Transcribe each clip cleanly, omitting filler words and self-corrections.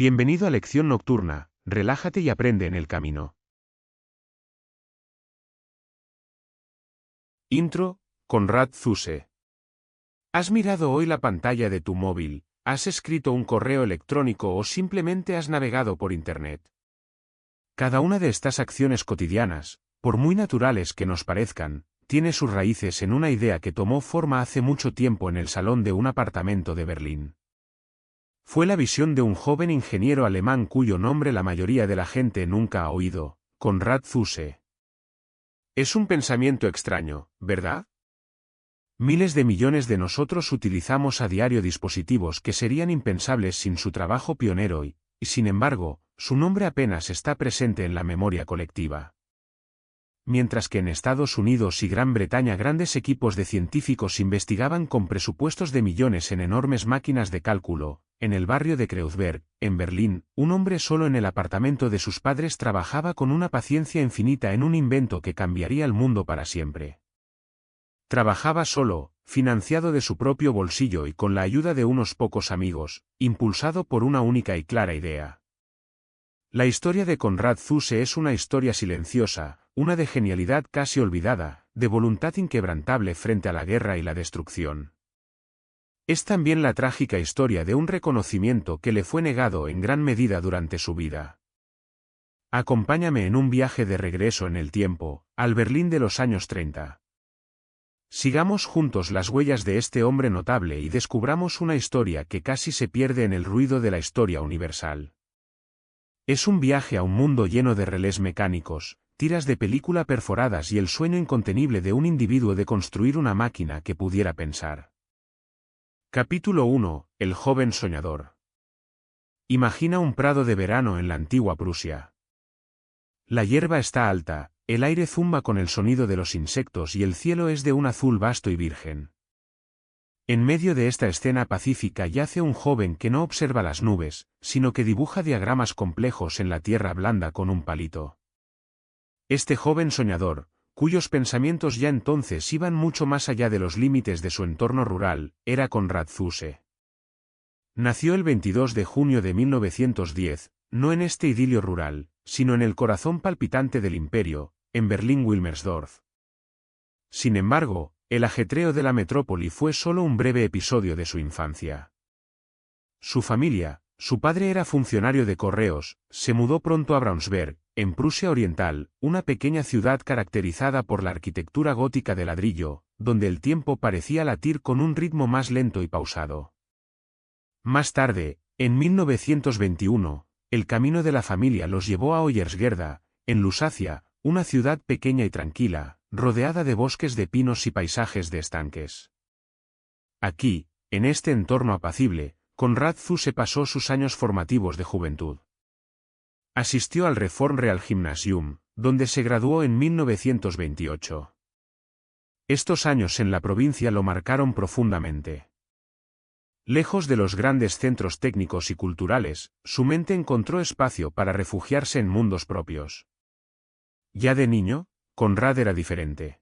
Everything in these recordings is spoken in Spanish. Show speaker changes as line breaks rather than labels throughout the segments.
Bienvenido a Lección Nocturna, relájate y aprende en el camino. Intro, Konrad Zuse. ¿Has mirado hoy la pantalla de tu móvil, has escrito un correo electrónico o simplemente has navegado por Internet? Cada una de estas acciones cotidianas, por muy naturales que nos parezcan, tiene sus raíces en una idea que tomó forma hace mucho tiempo en el salón de un apartamento de Berlín. Fue la visión de un joven ingeniero alemán cuyo nombre la mayoría de la gente nunca ha oído, Konrad Zuse. Es un pensamiento extraño, ¿verdad? Miles de millones de nosotros utilizamos a diario dispositivos que serían impensables sin su trabajo pionero y, sin embargo, su nombre apenas está presente en la memoria colectiva. Mientras que en Estados Unidos y Gran Bretaña grandes equipos de científicos investigaban con presupuestos de millones en enormes máquinas de cálculo, en el barrio de Kreuzberg, en Berlín, un hombre solo en el apartamento de sus padres trabajaba con una paciencia infinita en un invento que cambiaría el mundo para siempre. Trabajaba solo, financiado de su propio bolsillo y con la ayuda de unos pocos amigos, impulsado por una única y clara idea. La historia de Konrad Zuse es una historia silenciosa, una de genialidad casi olvidada, de voluntad inquebrantable frente a la guerra y la destrucción. Es también la trágica historia de un reconocimiento que le fue negado en gran medida durante su vida. Acompáñame en un viaje de regreso en el tiempo, al Berlín de los años 30. Sigamos juntos las huellas de este hombre notable y descubramos una historia que casi se pierde en el ruido de la historia universal. Es un viaje a un mundo lleno de relés mecánicos, tiras de película perforadas y el sueño incontenible de un individuo de construir una máquina que pudiera pensar. Capítulo 1. El joven soñador. Imagina un prado de verano en la antigua Prusia. La hierba está alta, el aire zumba con el sonido de los insectos y el cielo es de un azul vasto y virgen. En medio de esta escena pacífica yace un joven que no observa las nubes, sino que dibuja diagramas complejos en la tierra blanda con un palito. Este joven soñador, cuyos pensamientos ya entonces iban mucho más allá de los límites de su entorno rural, era Konrad Zuse. Nació el 22 de junio de 1910, no en este idilio rural, sino en el corazón palpitante del imperio, en Berlín-Wilmersdorf. Sin embargo, el ajetreo de la metrópoli fue solo un breve episodio de su infancia. Su familia, su padre era funcionario de correos, se mudó pronto a Braunschweig, en Prusia Oriental, una pequeña ciudad caracterizada por la arquitectura gótica de ladrillo, donde el tiempo parecía latir con un ritmo más lento y pausado. Más tarde, en 1921, el camino de la familia los llevó a Hoyerswerda, en Lusacia, una ciudad pequeña y tranquila, rodeada de bosques de pinos y paisajes de estanques. Aquí, en este entorno apacible, Konrad Zuse pasó sus años formativos de juventud. Asistió al Reformrealgymnasium, donde se graduó en 1928. Estos años en la provincia lo marcaron profundamente. Lejos de los grandes centros técnicos y culturales, su mente encontró espacio para refugiarse en mundos propios. Ya de niño, Konrad era diferente.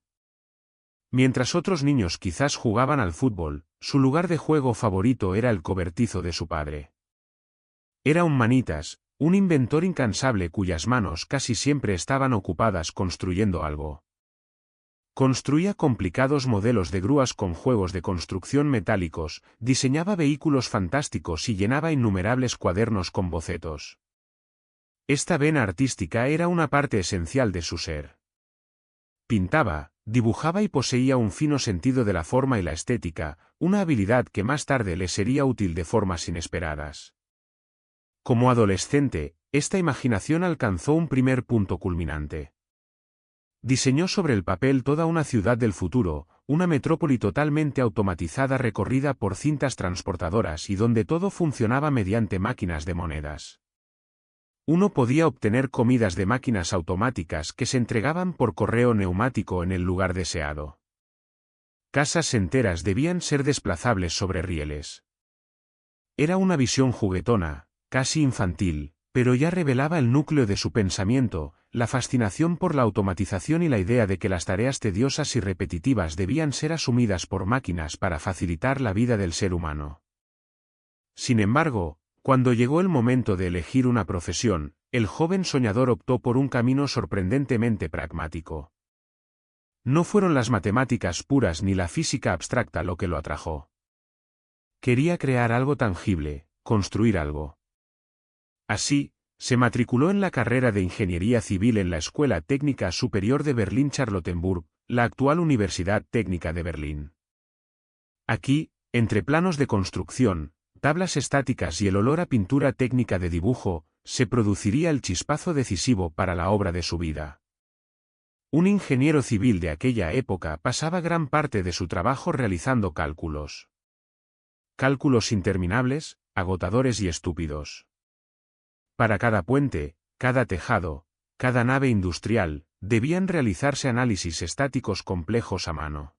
Mientras otros niños quizás jugaban al fútbol, su lugar de juego favorito era el cobertizo de su padre. Era un manitas, un inventor incansable cuyas manos casi siempre estaban ocupadas construyendo algo. Construía complicados modelos de grúas con juegos de construcción metálicos, diseñaba vehículos fantásticos y llenaba innumerables cuadernos con bocetos. Esta vena artística era una parte esencial de su ser. Pintaba, dibujaba y poseía un fino sentido de la forma y la estética, una habilidad que más tarde le sería útil de formas inesperadas. Como adolescente, esta imaginación alcanzó un primer punto culminante. Diseñó sobre el papel toda una ciudad del futuro, una metrópoli totalmente automatizada recorrida por cintas transportadoras y donde todo funcionaba mediante máquinas de monedas. Uno podía obtener comidas de máquinas automáticas que se entregaban por correo neumático en el lugar deseado. Casas enteras debían ser desplazables sobre rieles. Era una visión juguetona, casi infantil, pero ya revelaba el núcleo de su pensamiento, la fascinación por la automatización y la idea de que las tareas tediosas y repetitivas debían ser asumidas por máquinas para facilitar la vida del ser humano. Sin embargo, Cuando llegó el momento de elegir una profesión, el joven soñador optó por un camino sorprendentemente pragmático. No fueron las matemáticas puras ni la física abstracta lo que lo atrajo. Quería crear algo tangible, construir algo. Así, se matriculó en la carrera de Ingeniería Civil en la Escuela Técnica Superior de Berlín-Charlottenburg, la actual Universidad Técnica de Berlín. Aquí, entre planos de construcción, tablas estáticas y el olor a pintura técnica de dibujo, se produciría el chispazo decisivo para la obra de su vida. Un ingeniero civil de aquella época pasaba gran parte de su trabajo realizando cálculos. Cálculos interminables, agotadores y estúpidos. Para cada puente, cada tejado, cada nave industrial, debían realizarse análisis estáticos complejos a mano.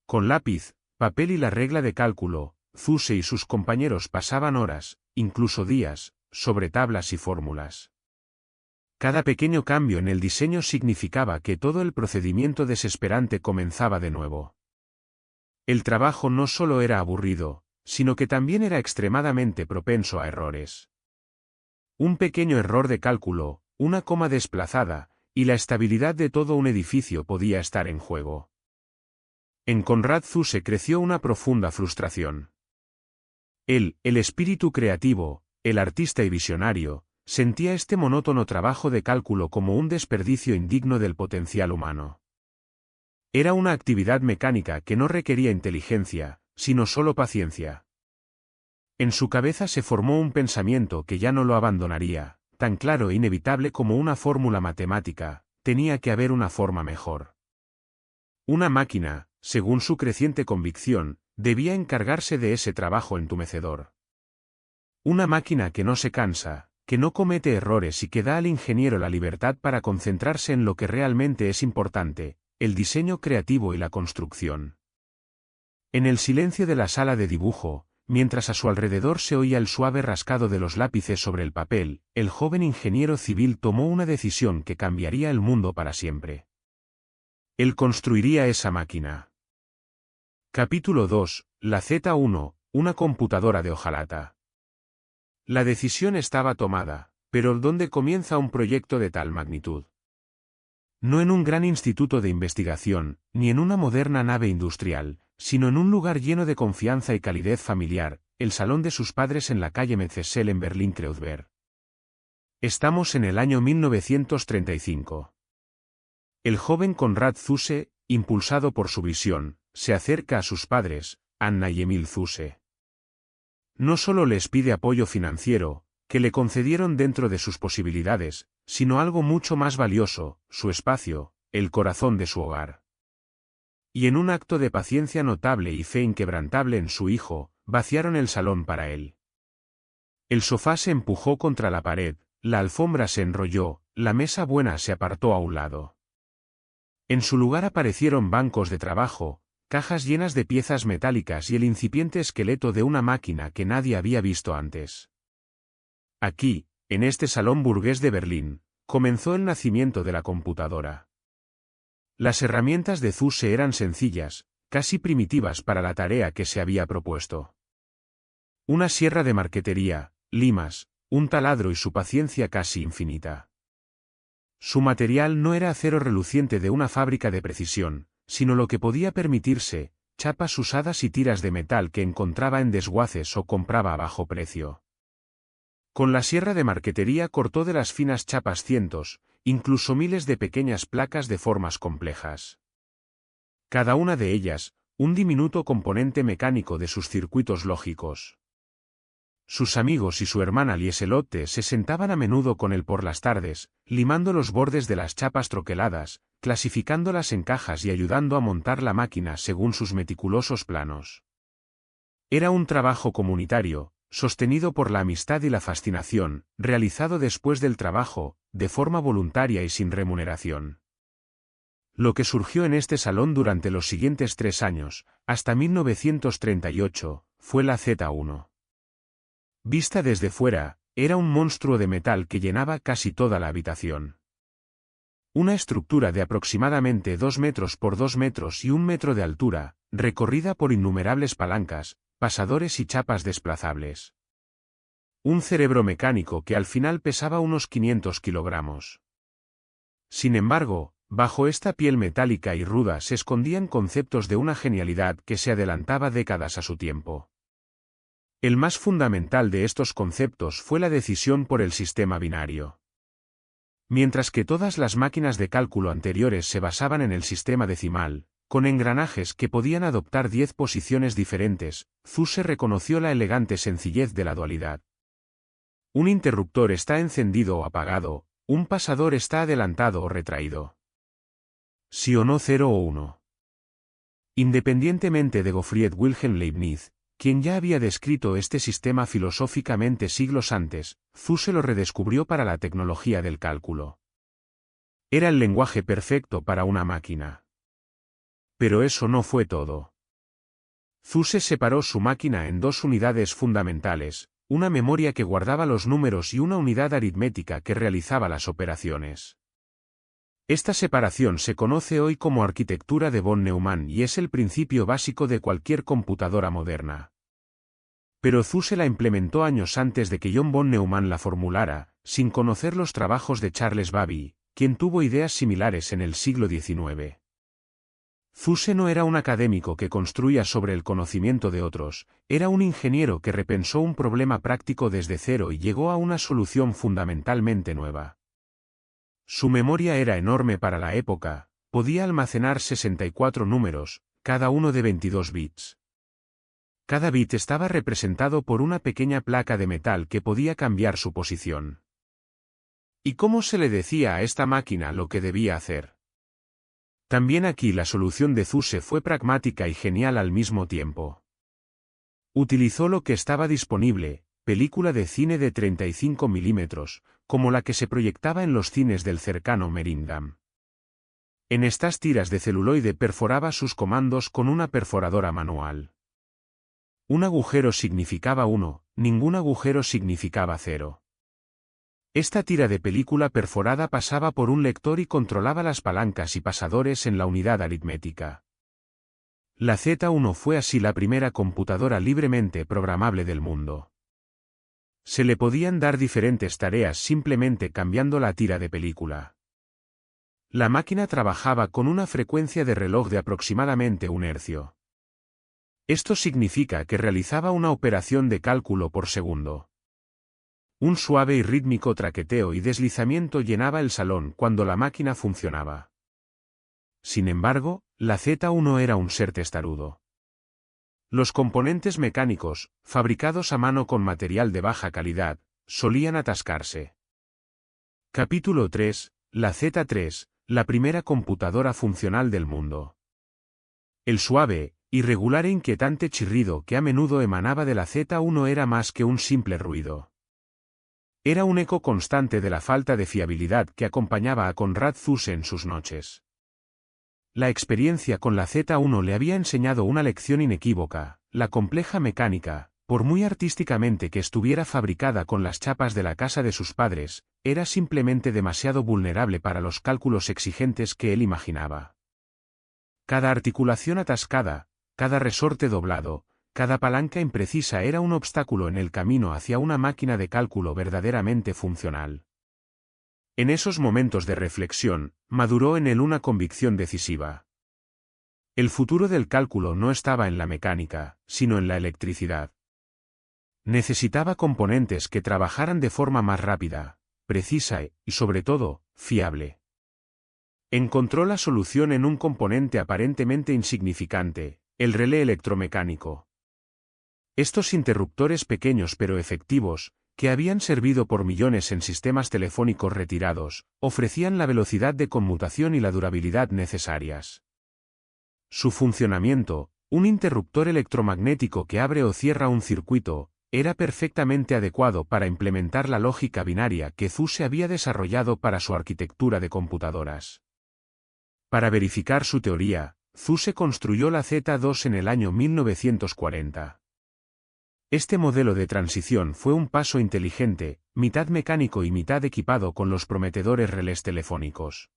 Con lápiz, papel y la regla de cálculo, Zuse y sus compañeros pasaban horas, incluso días, sobre tablas y fórmulas. Cada pequeño cambio en el diseño significaba que todo el procedimiento desesperante comenzaba de nuevo. El trabajo no solo era aburrido, sino que también era extremadamente propenso a errores. Un pequeño error de cálculo, una coma desplazada, y la estabilidad de todo un edificio podía estar en juego. En Konrad Zuse creció una profunda frustración. Él, el espíritu creativo, el artista y visionario, sentía este monótono trabajo de cálculo como un desperdicio indigno del potencial humano. Era una actividad mecánica que no requería inteligencia, sino solo paciencia. En su cabeza se formó un pensamiento que ya no lo abandonaría, tan claro e inevitable como una fórmula matemática, tenía que haber una forma mejor. Una máquina, según su creciente convicción, debía encargarse de ese trabajo entumecedor. Una máquina que no se cansa, que no comete errores y que da al ingeniero la libertad para concentrarse en lo que realmente es importante, el diseño creativo y la construcción. En el silencio de la sala de dibujo, mientras a su alrededor se oía el suave rascado de los lápices sobre el papel, el joven ingeniero civil tomó una decisión que cambiaría el mundo para siempre. Él construiría esa máquina. Capítulo 2, la Z1, una computadora de hojalata. La decisión estaba tomada, pero ¿dónde comienza un proyecto de tal magnitud? No en un gran instituto de investigación, ni en una moderna nave industrial, sino en un lugar lleno de confianza y calidez familiar, el salón de sus padres en la calle Metzelsel en Berlín-Kreuzberg. Estamos en el año 1935. El joven Konrad Zuse, impulsado por su visión, se acerca a sus padres, Anna y Emil Zuse. No solo les pide apoyo financiero, que le concedieron dentro de sus posibilidades, sino algo mucho más valioso, su espacio, el corazón de su hogar. Y en un acto de paciencia notable y fe inquebrantable en su hijo, vaciaron el salón para él. El sofá se empujó contra la pared, la alfombra se enrolló, la mesa buena se apartó a un lado. En su lugar aparecieron bancos de trabajo, cajas llenas de piezas metálicas y el incipiente esqueleto de una máquina que nadie había visto antes. Aquí, en este salón burgués de Berlín, comenzó el nacimiento de la computadora. Las herramientas de Zuse eran sencillas, casi primitivas para la tarea que se había propuesto. Una sierra de marquetería, limas, un taladro y su paciencia casi infinita. Su material no era acero reluciente de una fábrica de precisión, sino lo que podía permitirse, chapas usadas y tiras de metal que encontraba en desguaces o compraba a bajo precio. Con la sierra de marquetería cortó de las finas chapas cientos, incluso miles de pequeñas placas de formas complejas. Cada una de ellas, un diminuto componente mecánico de sus circuitos lógicos. Sus amigos y su hermana Lieselotte se sentaban a menudo con él por las tardes, limando los bordes de las chapas troqueladas, clasificándolas en cajas y ayudando a montar la máquina según sus meticulosos planos. Era un trabajo comunitario, sostenido por la amistad y la fascinación, realizado después del trabajo, de forma voluntaria y sin remuneración. Lo que surgió en este salón durante los siguientes 3 años, hasta 1938, fue la Z1. Vista desde fuera, era un monstruo de metal que llenaba casi toda la habitación. Una estructura de aproximadamente 2 metros por 2 metros y 1 metro de altura, recorrida por innumerables palancas, pasadores y chapas desplazables. Un cerebro mecánico que al final pesaba unos 500 kilogramos. Sin embargo, bajo esta piel metálica y ruda se escondían conceptos de una genialidad que se adelantaba décadas a su tiempo. El más fundamental de estos conceptos fue la decisión por el sistema binario. Mientras que todas las máquinas de cálculo anteriores se basaban en el sistema decimal, con engranajes que podían adoptar 10 posiciones diferentes, Zuse reconoció la elegante sencillez de la dualidad. Un interruptor está encendido o apagado, un pasador está adelantado o retraído. Sí o no, 0 o 1. Independientemente de Gottfried Wilhelm Leibniz, quien ya había descrito este sistema filosóficamente siglos antes, Zuse lo redescubrió para la tecnología del cálculo. Era el lenguaje perfecto para una máquina. Pero eso no fue todo. Zuse separó su máquina en dos unidades fundamentales, una memoria que guardaba los números y una unidad aritmética que realizaba las operaciones. Esta separación se conoce hoy como arquitectura de von Neumann y es el principio básico de cualquier computadora moderna. Pero Zuse la implementó años antes de que John von Neumann la formulara, sin conocer los trabajos de Charles Babbage, quien tuvo ideas similares en el siglo XIX. Zuse no era un académico que construía sobre el conocimiento de otros, era un ingeniero que repensó un problema práctico desde cero y llegó a una solución fundamentalmente nueva. Su memoria era enorme para la época, podía almacenar 64 números, cada uno de 22 bits. Cada bit estaba representado por una pequeña placa de metal que podía cambiar su posición. ¿Y cómo se le decía a esta máquina lo que debía hacer? También aquí la solución de Zuse fue pragmática y genial al mismo tiempo. Utilizó lo que estaba disponible, película de cine de 35 milímetros, como la que se proyectaba en los cines del cercano Merindam. En estas tiras de celuloide perforaba sus comandos con una perforadora manual. Un agujero significaba 1, ningún agujero significaba 0. Esta tira de película perforada pasaba por un lector y controlaba las palancas y pasadores en la unidad aritmética. La Z1 fue así la primera computadora libremente programable del mundo. Se le podían dar diferentes tareas simplemente cambiando la tira de película. La máquina trabajaba con una frecuencia de reloj de aproximadamente 1 hercio. Esto significa que realizaba una operación de cálculo por segundo. Un suave y rítmico traqueteo y deslizamiento llenaba el salón cuando la máquina funcionaba. Sin embargo, la Z1 era un ser testarudo. Los componentes mecánicos, fabricados a mano con material de baja calidad, solían atascarse. Capítulo 3, la Z3, la primera computadora funcional del mundo. El suave, irregular e inquietante chirrido que a menudo emanaba de la Z1 era más que un simple ruido. Era un eco constante de la falta de fiabilidad que acompañaba a Konrad Zuse en sus noches. La experiencia con la Z1 le había enseñado una lección inequívoca: la compleja mecánica, por muy artísticamente que estuviera fabricada con las chapas de la casa de sus padres, era simplemente demasiado vulnerable para los cálculos exigentes que él imaginaba. Cada articulación atascada, cada resorte doblado, cada palanca imprecisa era un obstáculo en el camino hacia una máquina de cálculo verdaderamente funcional. En esos momentos de reflexión, maduró en él una convicción decisiva. El futuro del cálculo no estaba en la mecánica, sino en la electricidad. Necesitaba componentes que trabajaran de forma más rápida, precisa y, sobre todo, fiable. Encontró la solución en un componente aparentemente insignificante: el relé electromecánico. Estos interruptores pequeños pero efectivos, que habían servido por millones en sistemas telefónicos retirados, ofrecían la velocidad de conmutación y la durabilidad necesarias. Su funcionamiento, un interruptor electromagnético que abre o cierra un circuito, era perfectamente adecuado para implementar la lógica binaria que Zuse había desarrollado para su arquitectura de computadoras. Para verificar su teoría, Zuse construyó la Z2 en el año 1940. Este modelo de transición fue un paso inteligente, mitad mecánico y mitad equipado con los prometedores relés telefónicos.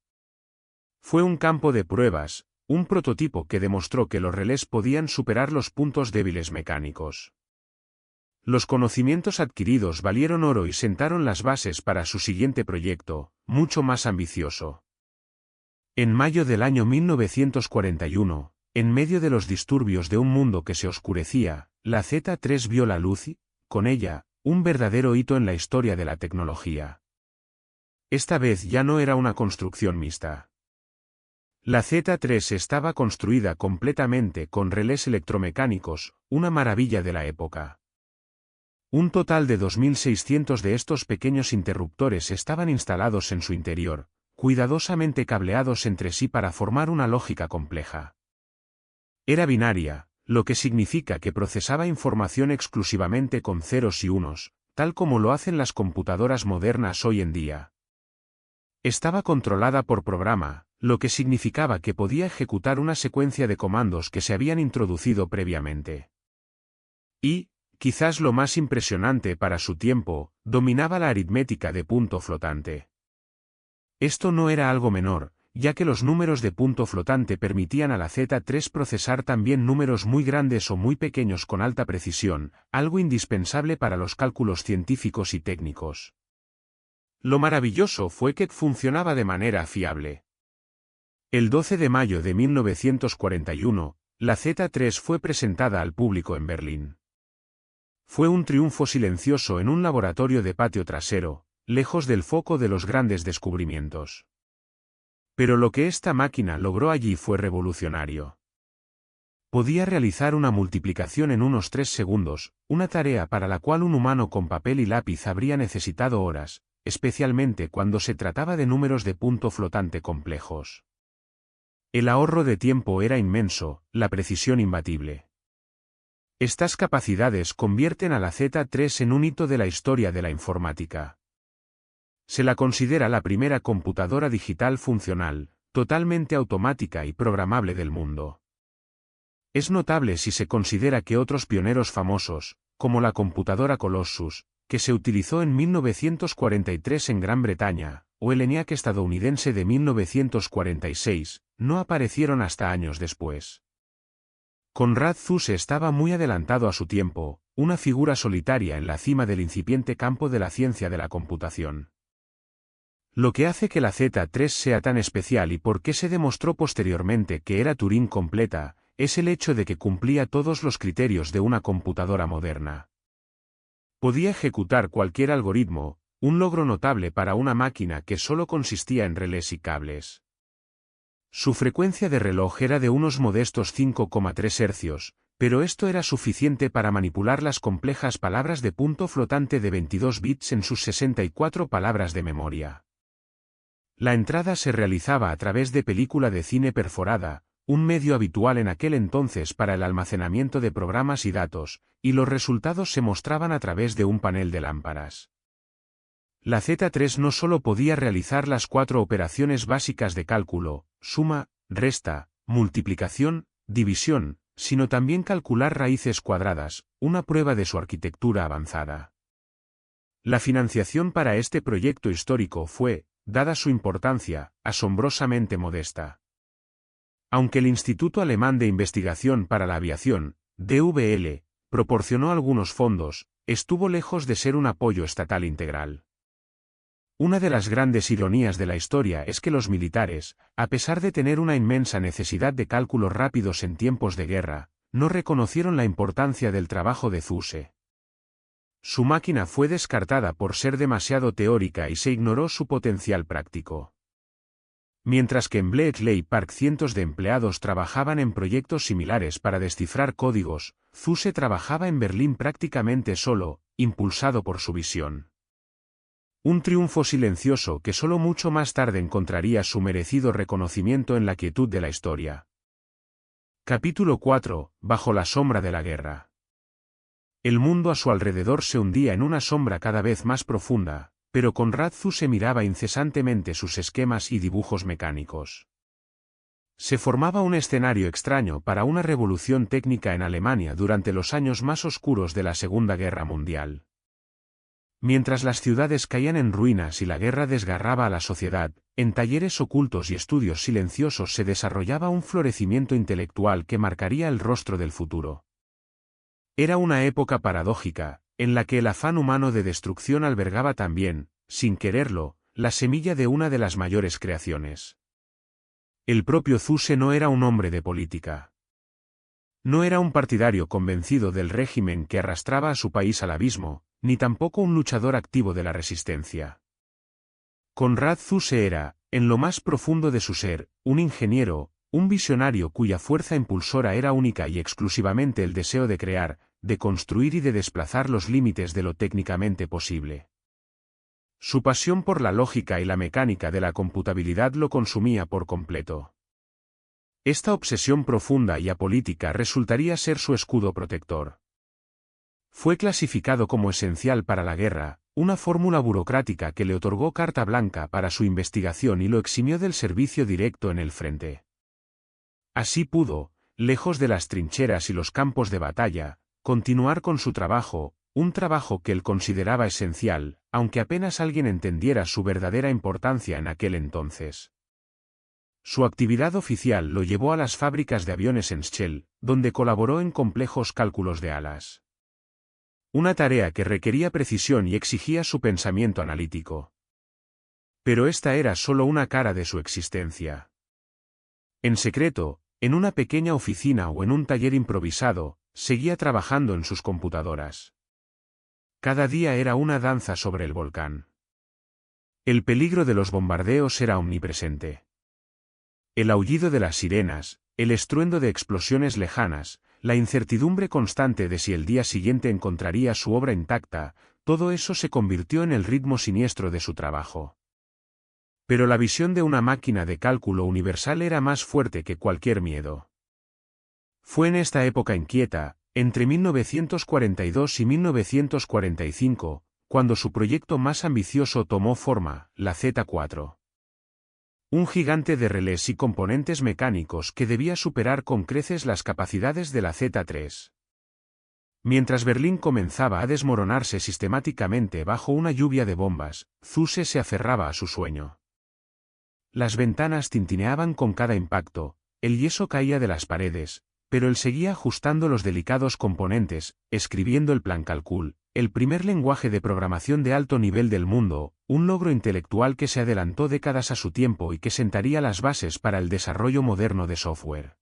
Fue un campo de pruebas, un prototipo que demostró que los relés podían superar los puntos débiles mecánicos. Los conocimientos adquiridos valieron oro y sentaron las bases para su siguiente proyecto, mucho más ambicioso. En mayo del año 1941, en medio de los disturbios de un mundo que se oscurecía, la Z3 vio la luz y, con ella, un verdadero hito en la historia de la tecnología. Esta vez ya no era una construcción mixta. La Z3 estaba construida completamente con relés electromecánicos, una maravilla de la época. Un total de 2.600 de estos pequeños interruptores estaban instalados en su interior, cuidadosamente cableados entre sí para formar una lógica compleja. Era binaria, lo que significa que procesaba información exclusivamente con ceros y unos, tal como lo hacen las computadoras modernas hoy en día. Estaba controlada por programa, lo que significaba que podía ejecutar una secuencia de comandos que se habían introducido previamente. Y, quizás lo más impresionante para su tiempo, dominaba la aritmética de punto flotante. Esto no era algo menor, ya que los números de punto flotante permitían a la Z3 procesar también números muy grandes o muy pequeños con alta precisión, algo indispensable para los cálculos científicos y técnicos. Lo maravilloso fue que funcionaba de manera fiable. El 12 de mayo de 1941, la Z3 fue presentada al público en Berlín. Fue un triunfo silencioso en un laboratorio de patio trasero, lejos del foco de los grandes descubrimientos. Pero lo que esta máquina logró allí fue revolucionario. Podía realizar una multiplicación en unos 3 segundos, una tarea para la cual un humano con papel y lápiz habría necesitado horas, especialmente cuando se trataba de números de punto flotante complejos. El ahorro de tiempo era inmenso, la precisión imbatible. Estas capacidades convierten a la Z3 en un hito de la historia de la informática. Se la considera la primera computadora digital funcional, totalmente automática y programable del mundo. Es notable si se considera que otros pioneros famosos, como la computadora Colossus, que se utilizó en 1943 en Gran Bretaña, o el ENIAC estadounidense de 1946, no aparecieron hasta años después. Konrad Zuse estaba muy adelantado a su tiempo, una figura solitaria en la cima del incipiente campo de la ciencia de la computación. Lo que hace que la Z3 sea tan especial y por qué se demostró posteriormente que era Turing completa, es el hecho de que cumplía todos los criterios de una computadora moderna. Podía ejecutar cualquier algoritmo, un logro notable para una máquina que solo consistía en relés y cables. Su frecuencia de reloj era de unos modestos 5,3 hercios, pero esto era suficiente para manipular las complejas palabras de punto flotante de 22 bits en sus 64 palabras de memoria. La entrada se realizaba a través de película de cine perforada, un medio habitual en aquel entonces para el almacenamiento de programas y datos, y los resultados se mostraban a través de un panel de lámparas. La Z3 no solo podía realizar las 4 operaciones básicas de cálculo, suma, resta, multiplicación, división, sino también calcular raíces cuadradas, una prueba de su arquitectura avanzada. La financiación para este proyecto histórico fue, dada su importancia, asombrosamente modesta. Aunque el Instituto Alemán de Investigación para la Aviación, DVL, proporcionó algunos fondos, estuvo lejos de ser un apoyo estatal integral. Una de las grandes ironías de la historia es que los militares, a pesar de tener una inmensa necesidad de cálculos rápidos en tiempos de guerra, no reconocieron la importancia del trabajo de Zuse. Su máquina fue descartada por ser demasiado teórica y se ignoró su potencial práctico. Mientras que en Bletchley Park cientos de empleados trabajaban en proyectos similares para descifrar códigos, Zuse trabajaba en Berlín prácticamente solo, impulsado por su visión. Un triunfo silencioso que solo mucho más tarde encontraría su merecido reconocimiento en la quietud de la historia. Capítulo 4. Bajo la sombra de la guerra. El mundo a su alrededor se hundía en una sombra cada vez más profunda, pero Konrad Zuse miraba incesantemente sus esquemas y dibujos mecánicos. Se formaba un escenario extraño para una revolución técnica en Alemania durante los años más oscuros de la Segunda Guerra Mundial. Mientras las ciudades caían en ruinas y la guerra desgarraba a la sociedad, en talleres ocultos y estudios silenciosos se desarrollaba un florecimiento intelectual que marcaría el rostro del futuro. Era una época paradójica, en la que el afán humano de destrucción albergaba también, sin quererlo, la semilla de una de las mayores creaciones. El propio Zuse no era un hombre de política. No era un partidario convencido del régimen que arrastraba a su país al abismo, ni tampoco un luchador activo de la resistencia. Konrad Zuse era, en lo más profundo de su ser, un ingeniero, un visionario cuya fuerza impulsora era única y exclusivamente el deseo de crear, de construir y de desplazar los límites de lo técnicamente posible. Su pasión por la lógica y la mecánica de la computabilidad lo consumía por completo. Esta obsesión profunda y apolítica resultaría ser su escudo protector. Fue clasificado como esencial para la guerra, una fórmula burocrática que le otorgó carta blanca para su investigación y lo eximió del servicio directo en el frente. Así pudo, lejos de las trincheras y los campos de batalla, continuar con su trabajo, un trabajo que él consideraba esencial, aunque apenas alguien entendiera su verdadera importancia en aquel entonces. Su actividad oficial lo llevó a las fábricas de aviones en Shell, donde colaboró en complejos cálculos de alas. Una tarea que requería precisión y exigía su pensamiento analítico. Pero esta era solo una cara de su existencia. En secreto, en una pequeña oficina o en un taller improvisado, seguía trabajando en sus computadoras. Cada día era una danza sobre el volcán. El peligro de los bombardeos era omnipresente. El aullido de las sirenas, el estruendo de explosiones lejanas, la incertidumbre constante de si el día siguiente encontraría su obra intacta, todo eso se convirtió en el ritmo siniestro de su trabajo. Pero la visión de una máquina de cálculo universal era más fuerte que cualquier miedo. Fue en esta época inquieta, entre 1942 y 1945, cuando su proyecto más ambicioso tomó forma, la Z4. Un gigante de relés y componentes mecánicos que debía superar con creces las capacidades de la Z3. Mientras Berlín comenzaba a desmoronarse sistemáticamente bajo una lluvia de bombas, Zuse se aferraba a su sueño. Las ventanas tintineaban con cada impacto, el yeso caía de las paredes, pero él seguía ajustando los delicados componentes, escribiendo el plan Calcul, el primer lenguaje de programación de alto nivel del mundo, un logro intelectual que se adelantó décadas a su tiempo y que sentaría las bases para el desarrollo moderno de software.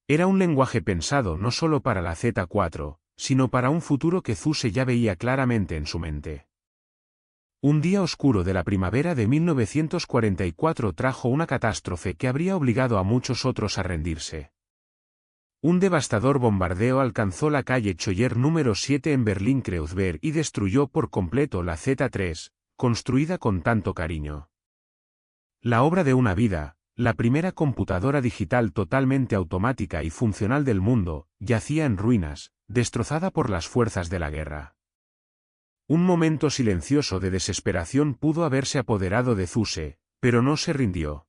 Era un lenguaje pensado no solo para la Z4, sino para un futuro que Zuse ya veía claramente en su mente. Un día oscuro de la primavera de 1944 trajo una catástrofe que habría obligado a muchos otros a rendirse. Un devastador bombardeo alcanzó la calle Scholler número 7 en Berlín-Kreuzberg y destruyó por completo la Z3, construida con tanto cariño. La obra de una vida, la primera computadora digital totalmente automática y funcional del mundo, yacía en ruinas, destrozada por las fuerzas de la guerra. Un momento silencioso de desesperación pudo haberse apoderado de Zuse, pero no se rindió.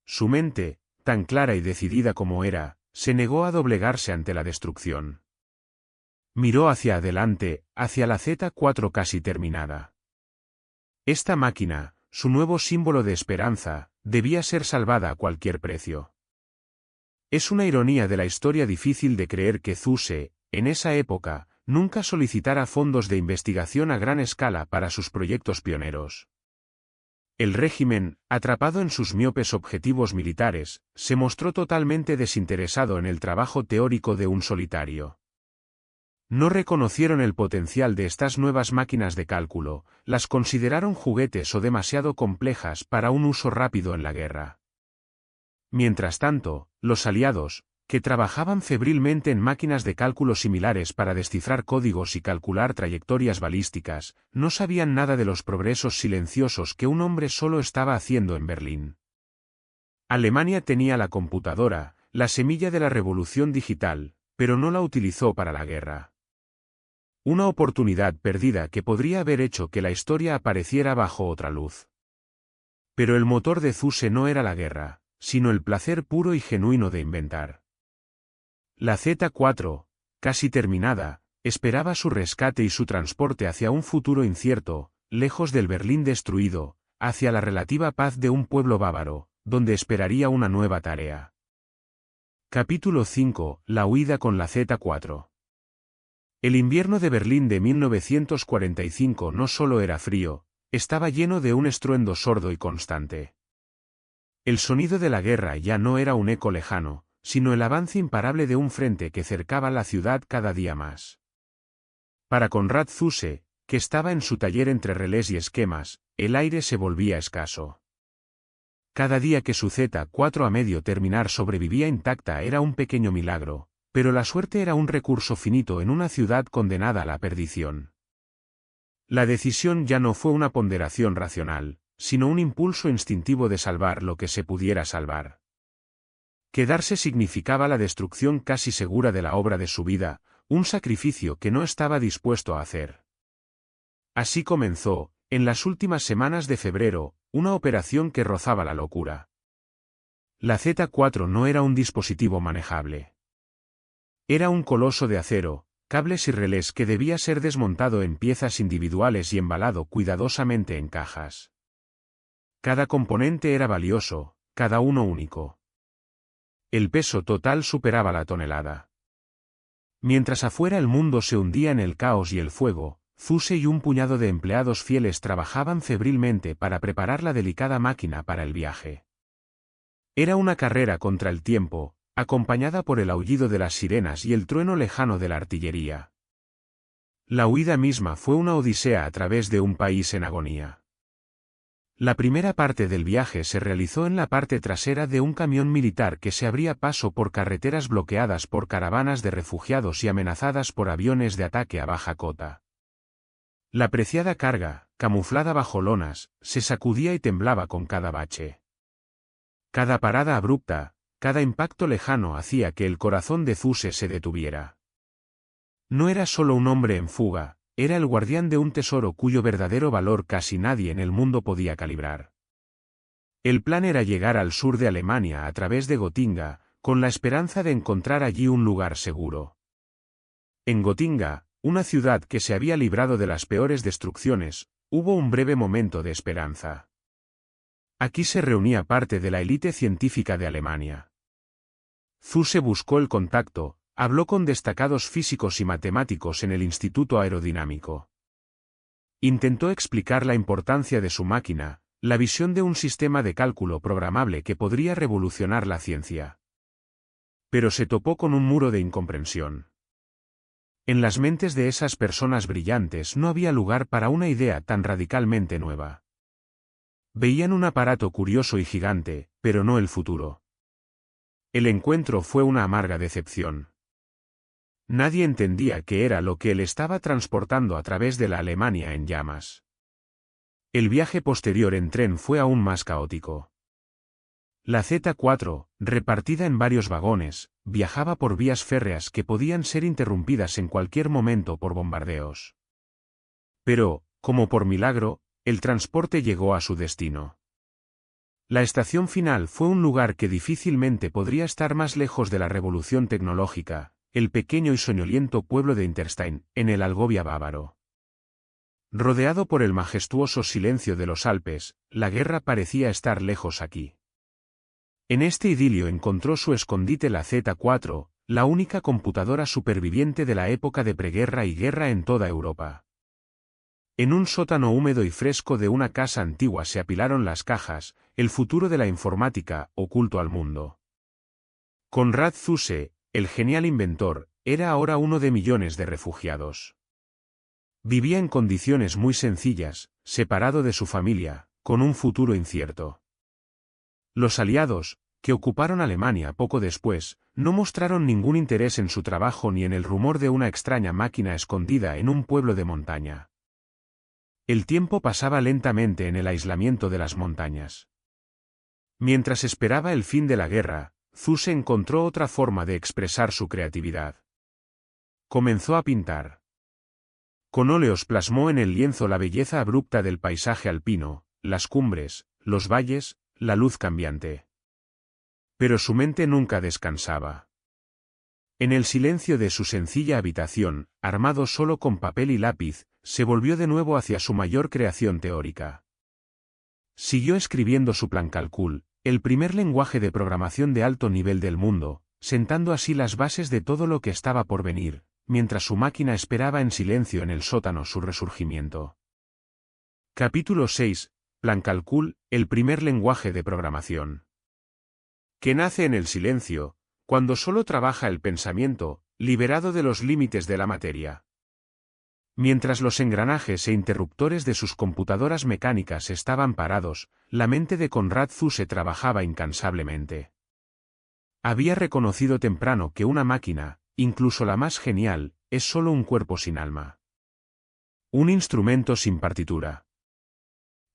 Su mente, tan clara y decidida como era, se negó a doblegarse ante la destrucción. Miró hacia adelante, hacia la Z4 casi terminada. Esta máquina, su nuevo símbolo de esperanza, debía ser salvada a cualquier precio. Es una ironía de la historia difícil de creer que Zuse, en esa época, nunca solicitara fondos de investigación a gran escala para sus proyectos pioneros. El régimen, atrapado en sus miopes objetivos militares, se mostró totalmente desinteresado en el trabajo teórico de un solitario. No reconocieron el potencial de estas nuevas máquinas de cálculo, las consideraron juguetes o demasiado complejas para un uso rápido en la guerra. Mientras tanto, los aliados, que trabajaban febrilmente en máquinas de cálculo similares para descifrar códigos y calcular trayectorias balísticas, no sabían nada de los progresos silenciosos que un hombre solo estaba haciendo en Berlín. Alemania tenía la computadora, la semilla de la revolución digital, pero no la utilizó para la guerra. Una oportunidad perdida que podría haber hecho que la historia apareciera bajo otra luz. Pero el motor de Zuse no era la guerra, sino el placer puro y genuino de inventar. La Z4, casi terminada, esperaba su rescate y su transporte hacia un futuro incierto, lejos del Berlín destruido, hacia la relativa paz de un pueblo bávaro, donde esperaría una nueva tarea. Capítulo 5. La huida con la Z4. El invierno de Berlín de 1945 no solo era frío, estaba lleno de un estruendo sordo y constante. El sonido de la guerra ya no era un eco lejano, sino el avance imparable de un frente que cercaba la ciudad cada día más. Para Konrad Zuse, que estaba en su taller entre relés y esquemas, el aire se volvía escaso. Cada día que su Z4 a medio terminar sobrevivía intacta era un pequeño milagro, pero la suerte era un recurso finito en una ciudad condenada a la perdición. La decisión ya no fue una ponderación racional, sino un impulso instintivo de salvar lo que se pudiera salvar. Quedarse significaba la destrucción casi segura de la obra de su vida, un sacrificio que no estaba dispuesto a hacer. Así comenzó, en las últimas semanas de febrero, una operación que rozaba la locura. La Z4 no era un dispositivo manejable. Era un coloso de acero, cables y relés que debía ser desmontado en piezas individuales y embalado cuidadosamente en cajas. Cada componente era valioso, cada uno único. El peso total superaba la tonelada. Mientras afuera el mundo se hundía en el caos y el fuego, Zuse y un puñado de empleados fieles trabajaban febrilmente para preparar la delicada máquina para el viaje. Era una carrera contra el tiempo, acompañada por el aullido de las sirenas y el trueno lejano de la artillería. La huida misma fue una odisea a través de un país en agonía. La primera parte del viaje se realizó en la parte trasera de un camión militar que se abría paso por carreteras bloqueadas por caravanas de refugiados y amenazadas por aviones de ataque a baja cota. La preciada carga, camuflada bajo lonas, se sacudía y temblaba con cada bache. Cada parada abrupta, cada impacto lejano hacía que el corazón de Zuse se detuviera. No era solo un hombre en fuga, era el guardián de un tesoro cuyo verdadero valor casi nadie en el mundo podía calibrar. El plan era llegar al sur de Alemania a través de Gotinga, con la esperanza de encontrar allí un lugar seguro. En Gotinga, una ciudad que se había librado de las peores destrucciones, hubo un breve momento de esperanza. Aquí se reunía parte de la élite científica de Alemania. Zuse buscó el contacto, habló con destacados físicos y matemáticos en el Instituto Aerodinámico. Intentó explicar la importancia de su máquina, la visión de un sistema de cálculo programable que podría revolucionar la ciencia. Pero se topó con un muro de incomprensión. En las mentes de esas personas brillantes no había lugar para una idea tan radicalmente nueva. Veían un aparato curioso y gigante, pero no el futuro. El encuentro fue una amarga decepción. Nadie entendía qué era lo que él estaba transportando a través de la Alemania en llamas. El viaje posterior en tren fue aún más caótico. La Z4, repartida en varios vagones, viajaba por vías férreas que podían ser interrumpidas en cualquier momento por bombardeos. Pero, como por milagro, el transporte llegó a su destino. La estación final fue un lugar que difícilmente podría estar más lejos de la revolución tecnológica, el pequeño y soñoliento pueblo de Interstein, en el Algovia bávaro. Rodeado por el majestuoso silencio de los Alpes, la guerra parecía estar lejos aquí. En este idilio encontró su escondite la Z4, la única computadora superviviente de la época de preguerra y guerra en toda Europa. En un sótano húmedo y fresco de una casa antigua se apilaron las cajas, el futuro de la informática, oculto al mundo. Konrad Zuse, el genial inventor, era ahora uno de millones de refugiados. Vivía en condiciones muy sencillas, separado de su familia, con un futuro incierto. Los aliados, que ocuparon Alemania poco después, no mostraron ningún interés en su trabajo ni en el rumor de una extraña máquina escondida en un pueblo de montaña. El tiempo pasaba lentamente en el aislamiento de las montañas. Mientras esperaba el fin de la guerra, Zuse encontró otra forma de expresar su creatividad. Comenzó a pintar. Con óleos plasmó en el lienzo la belleza abrupta del paisaje alpino, las cumbres, los valles, la luz cambiante. Pero su mente nunca descansaba. En el silencio de su sencilla habitación, armado solo con papel y lápiz, se volvió de nuevo hacia su mayor creación teórica. Siguió escribiendo su Plan Calcul, el primer lenguaje de programación de alto nivel del mundo, sentando así las bases de todo lo que estaba por venir, mientras su máquina esperaba en silencio en el sótano su resurgimiento. Capítulo 6. Plancalcul, el primer lenguaje de programación. Que nace en el silencio, cuando solo trabaja el pensamiento, liberado de los límites de la materia. Mientras los engranajes e interruptores de sus computadoras mecánicas estaban parados, la mente de Konrad Zuse trabajaba incansablemente. Había reconocido temprano que una máquina, incluso la más genial, es solo un cuerpo sin alma. Un instrumento sin partitura.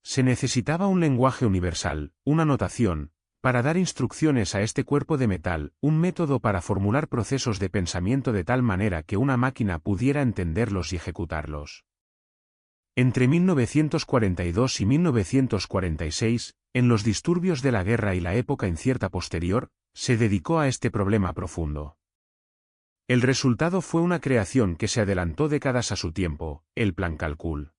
Se necesitaba un lenguaje universal, una notación, para dar instrucciones a este cuerpo de metal, un método para formular procesos de pensamiento de tal manera que una máquina pudiera entenderlos y ejecutarlos. Entre 1942 y 1946, en los disturbios de la guerra y la época incierta posterior, se dedicó a este problema profundo. El resultado fue una creación que se adelantó décadas a su tiempo, el Plancalcul.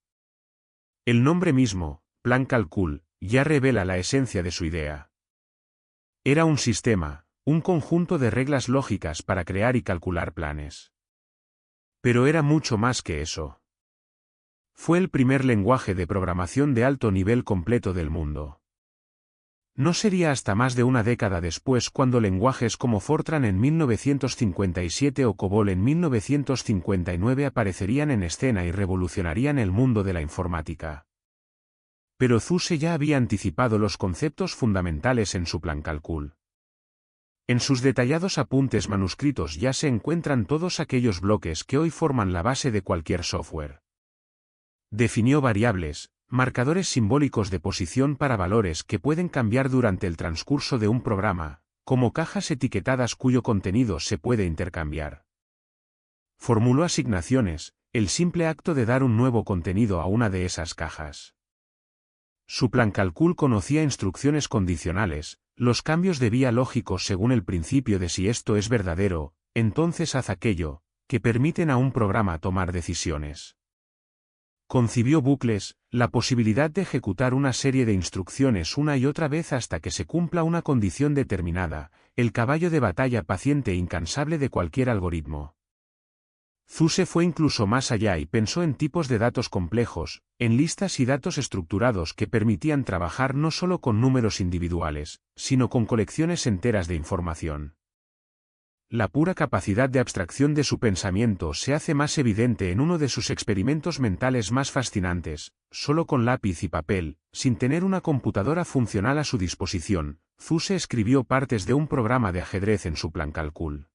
El nombre mismo, Plancalcul, ya revela la esencia de su idea. Era un sistema, un conjunto de reglas lógicas para crear y calcular planes. Pero era mucho más que eso. Fue el primer lenguaje de programación de alto nivel completo del mundo. No sería hasta más de una década después cuando lenguajes como Fortran en 1957 o COBOL en 1959 aparecerían en escena y revolucionarían el mundo de la informática. Pero Zuse ya había anticipado los conceptos fundamentales en su Plancalcul. En sus detallados apuntes manuscritos ya se encuentran todos aquellos bloques que hoy forman la base de cualquier software. Definió variables, marcadores simbólicos de posición para valores que pueden cambiar durante el transcurso de un programa, como cajas etiquetadas cuyo contenido se puede intercambiar. Formuló asignaciones, el simple acto de dar un nuevo contenido a una de esas cajas. Su Plancalcul conocía instrucciones condicionales, los cambios de vía lógicos según el principio de si esto es verdadero, entonces haz aquello, que permiten a un programa tomar decisiones. Concibió bucles, la posibilidad de ejecutar una serie de instrucciones una y otra vez hasta que se cumpla una condición determinada, el caballo de batalla paciente e incansable de cualquier algoritmo. Zuse fue incluso más allá y pensó en tipos de datos complejos, en listas y datos estructurados que permitían trabajar no solo con números individuales, sino con colecciones enteras de información. La pura capacidad de abstracción de su pensamiento se hace más evidente en uno de sus experimentos mentales más fascinantes, solo con lápiz y papel, sin tener una computadora funcional a su disposición. Zuse escribió partes de un programa de ajedrez en su Plancalcul.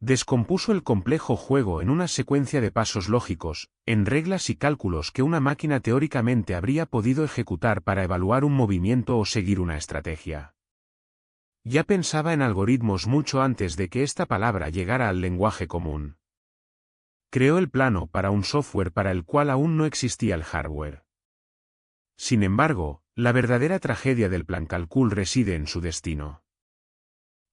Descompuso el complejo juego en una secuencia de pasos lógicos, en reglas y cálculos que una máquina teóricamente habría podido ejecutar para evaluar un movimiento o seguir una estrategia. Ya pensaba en algoritmos mucho antes de que esta palabra llegara al lenguaje común. Creó el plano para un software para el cual aún no existía el hardware. Sin embargo, la verdadera tragedia del Plancalcul reside en su destino.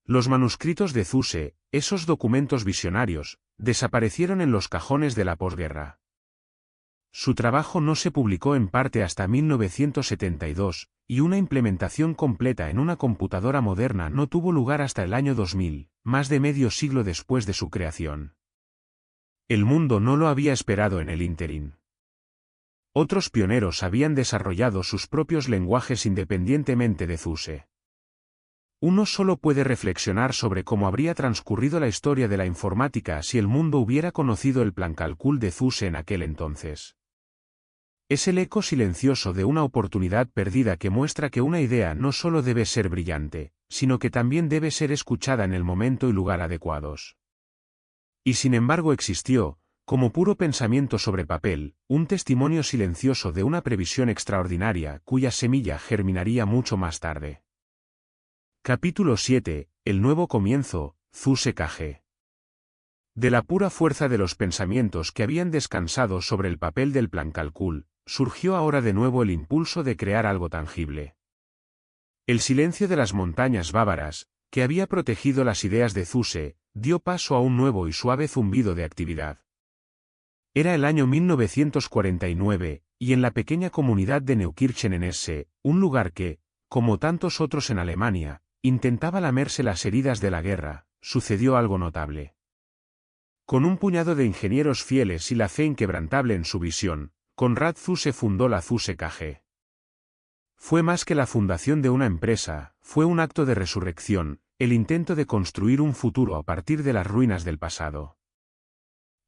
Los manuscritos de Zuse, esos documentos visionarios, desaparecieron en los cajones de la posguerra. Su trabajo no se publicó en parte hasta 1972, y una implementación completa en una computadora moderna no tuvo lugar hasta el año 2000, más de medio siglo después de su creación. El mundo no lo había esperado en el ínterin. Otros pioneros habían desarrollado sus propios lenguajes independientemente de Zuse. Uno solo puede reflexionar sobre cómo habría transcurrido la historia de la informática si el mundo hubiera conocido el Plancalcul de Zuse en aquel entonces. Es el eco silencioso de una oportunidad perdida que muestra que una idea no solo debe ser brillante, sino que también debe ser escuchada en el momento y lugar adecuados. Y sin embargo existió, como puro pensamiento sobre papel, un testimonio silencioso de una previsión extraordinaria cuya semilla germinaría mucho más tarde. Capítulo 7. El nuevo comienzo, Zuse KG. De la pura fuerza de los pensamientos que habían descansado sobre el papel del Plancalcul, surgió ahora de nuevo el impulso de crear algo tangible. El silencio de las montañas bávaras, que había protegido las ideas de Zuse, dio paso a un nuevo y suave zumbido de actividad. Era el año 1949, y en la pequeña comunidad de Neukirchen en Hesse, un lugar que, como tantos otros en Alemania, intentaba lamerse las heridas de la guerra, sucedió algo notable. Con un puñado de ingenieros fieles y la fe inquebrantable en su visión, Konrad Zuse fundó la Zuse KG. Fue más que la fundación de una empresa, fue un acto de resurrección, el intento de construir un futuro a partir de las ruinas del pasado.